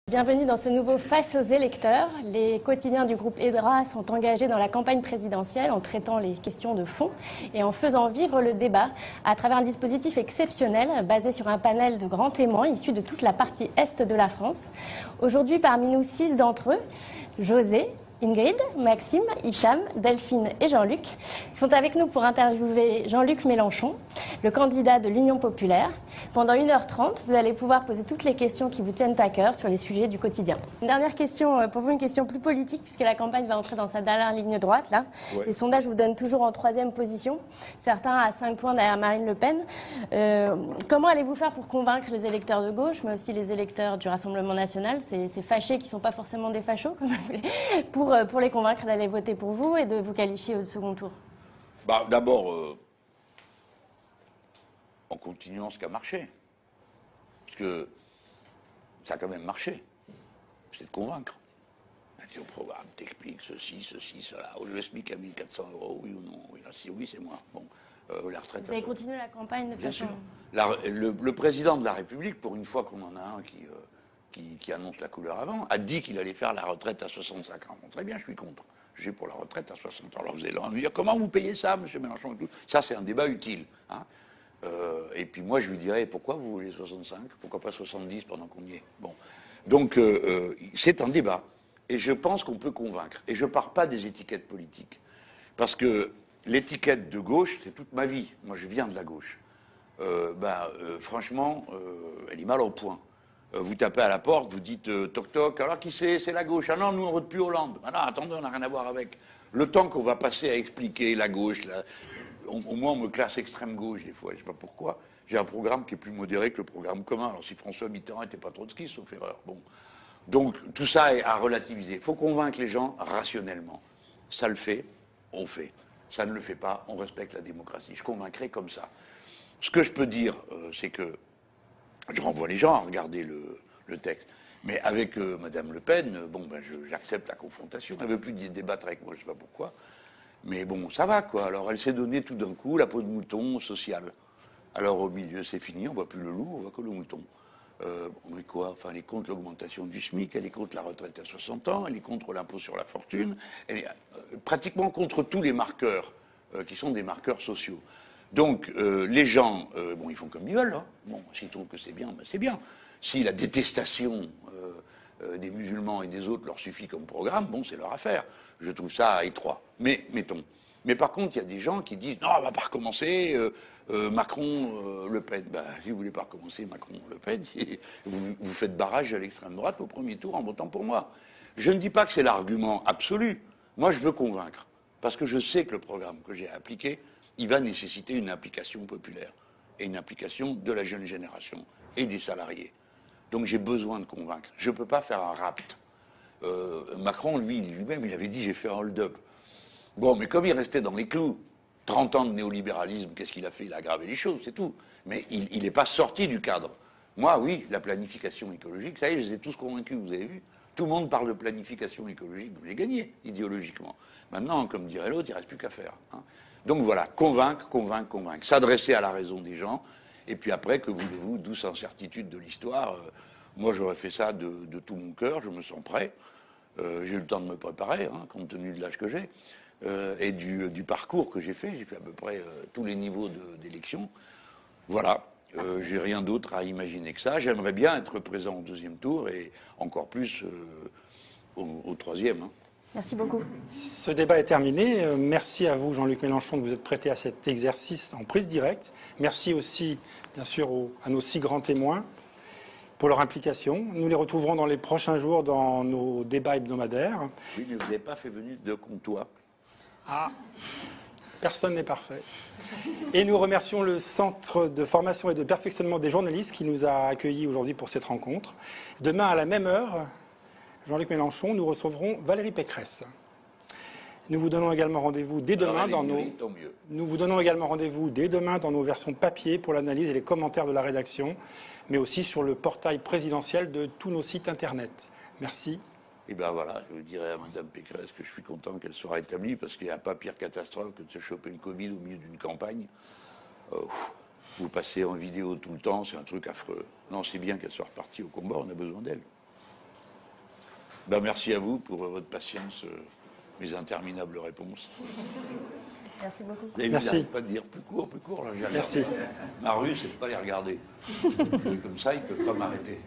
Bienvenue dans ce nouveau Face aux électeurs. Les quotidiens du groupe EDRA sont engagés dans la campagne présidentielle en traitant les questions de fond et en faisant vivre le débat à travers un dispositif exceptionnel basé sur un panel de grands témoins issus de toute la partie est de la France. Aujourd'hui, parmi nous, 6 d'entre eux, José, Ingrid, Maxime, Hicham, Delphine et Jean-Luc sont avec nous pour interviewer Jean-Luc Mélenchon, le candidat de l'Union populaire. Pendant 1h30, vous allez pouvoir poser toutes les questions qui vous tiennent à cœur sur les sujets du quotidien. Une dernière question pour vous, une question plus politique, puisque la campagne va entrer dans sa dernière ligne droite. Là. Ouais. Les sondages vous donnent toujours en 3e position, certains à 5 points derrière Marine Le Pen. Comment allez-vous faire pour convaincre les électeurs de gauche, mais aussi les électeurs du Rassemblement national, ces fâchés qui ne sont pas forcément des fachos, comme vous voulez, pour les convaincre d'aller voter pour vous et de vous qualifier au second tour? D'abord, en continuant ce qui a marché. Parce que ça a quand même marché. C'est de convaincre. Action programme, t'explique ceci, cela. Le SMIC a 1 400 €, oui ou non? Oui, si oui, c'est moi. Bon, la retraite. Vous avez continué la campagne de Bien façon... sûr. Le président de la République, pour une fois qu'on en a un qui annonce la couleur avant, a dit qu'il allait faire la retraite à 65 ans. Bon, très bien, je suis contre. Je suis pour la retraite à 60 ans. Alors vous allez me dire, comment vous payez ça, M. Mélenchon et tout? Ça, c'est un débat utile. Hein. Et puis moi, je lui dirais, pourquoi vous voulez 65? Pourquoi pas 70 pendant qu'on y est? Bon. Donc, c'est un débat. Et je pense qu'on peut convaincre. Et je ne pars pas des étiquettes politiques. Parce que l'étiquette de gauche, c'est toute ma vie. Moi, je viens de la gauche. Franchement, elle est mal au point. Vous tapez à la porte, vous dites toc toc, alors qui c'est? C'est la gauche. Ah non, nous on vote plus Hollande. Ah non, attendez, on n'a rien à voir avec. Le temps qu'on va passer à expliquer la gauche, au moins on me classe extrême gauche des fois, je ne sais pas pourquoi. J'ai un programme qui est plus modéré que le programme commun. Alors si François Mitterrand n'était pas trotskiste, sauf erreur. Bon. Donc tout ça est à relativiser. Il faut convaincre les gens rationnellement. Ça le fait, on fait. Ça ne le fait pas, on respecte la démocratie. Je convaincrai comme ça. Ce que je peux dire, c'est que je renvoie les gens à regarder le texte. Mais avec Mme Le Pen, j'accepte la confrontation. Elle ne veut plus débattre avec moi, je ne sais pas pourquoi. Mais bon, ça va, quoi. Alors, elle s'est donnée tout d'un coup la peau de mouton sociale. Alors, au milieu, c'est fini, on ne voit plus le loup, on voit que le mouton. On est quoi? Enfin, elle est contre l'augmentation du SMIC, elle est contre la retraite à 60 ans, elle est contre l'impôt sur la fortune, elle est pratiquement contre tous les marqueurs qui sont des marqueurs sociaux. Donc, les gens, ils font comme ils veulent. Hein. Bon, s'ils trouvent que c'est bien, c'est bien. Si la détestation des musulmans et des autres leur suffit comme programme, bon, c'est leur affaire. Je trouve ça étroit. Mais, mettons. Mais par contre, il y a des gens qui disent, non, on ne va pas recommencer, Macron, Le Pen. Si vous ne voulez pas recommencer Macron, Le Pen, vous faites barrage à l'extrême droite au premier tour en votant pour moi. Je ne dis pas que c'est l'argument absolu. Moi, je veux convaincre. Parce que je sais que le programme que j'ai appliqué, il va nécessiter une implication populaire et une implication de la jeune génération et des salariés. Donc j'ai besoin de convaincre. Je ne peux pas faire un rapt. Macron, lui-même, il avait dit j'ai fait un hold-up. Bon, mais comme il restait dans les clous, 30 ans de néolibéralisme, qu'est-ce qu'il a fait? Il a aggravé les choses, c'est tout. Mais il n'est pas sorti du cadre. Moi, oui, la planification écologique, ça y est, je les ai tous convaincus, vous avez vu. Tout le monde parle de planification écologique, j'ai gagné idéologiquement. Maintenant, comme dirait l'autre, il ne reste plus qu'à faire. Hein. Donc voilà, convaincre. S'adresser à la raison des gens. Et puis après, que voulez-vous, douce incertitude de l'histoire. Moi, j'aurais fait ça de tout mon cœur, je me sens prêt. J'ai eu le temps de me préparer, hein, compte tenu de l'âge que j'ai. Et du parcours que j'ai fait. J'ai fait à peu près tous les niveaux d'élection. Voilà. J'ai rien d'autre à imaginer que ça. J'aimerais bien être présent au 2e tour et encore plus au 3e. Hein. Merci beaucoup. Ce débat est terminé. Merci à vous, Jean-Luc Mélenchon, de vous être prêté à cet exercice en prise directe. Merci aussi, bien sûr, à nos 6 grands témoins pour leur implication. Nous les retrouverons dans les prochains jours dans nos débats hebdomadaires. Oui, mais vous n'avez pas fait venir de Comtois. Ah, personne n'est parfait. Et nous remercions le Centre de formation et de perfectionnement des journalistes qui nous a accueillis aujourd'hui pour cette rencontre. Demain, à la même heure, Jean-Luc Mélenchon, nous recevrons Valérie Pécresse. Nous vous donnons également rendez-vous dès demain dans nos versions papier pour l'analyse et les commentaires de la rédaction, mais aussi sur le portail présidentiel de tous nos sites internet. Merci. Et bien voilà, je dirais à Mme Pécresse que je suis content qu'elle soit rétablie parce qu'il n'y a pas pire catastrophe que de se choper le Covid au milieu d'une campagne. Vous passez en vidéo tout le temps, c'est un truc affreux. Non, c'est bien qu'elle soit repartie au combat, on a besoin d'elle. Ben, merci à vous pour votre patience, mes interminables réponses. Merci beaucoup. Et vous Merci. n'arrêtez pas de dire plus court, là, j'ai regardé. Merci. Ma rue, c'est de ne pas les regarder. Comme ça, ils ne peuvent pas m'arrêter.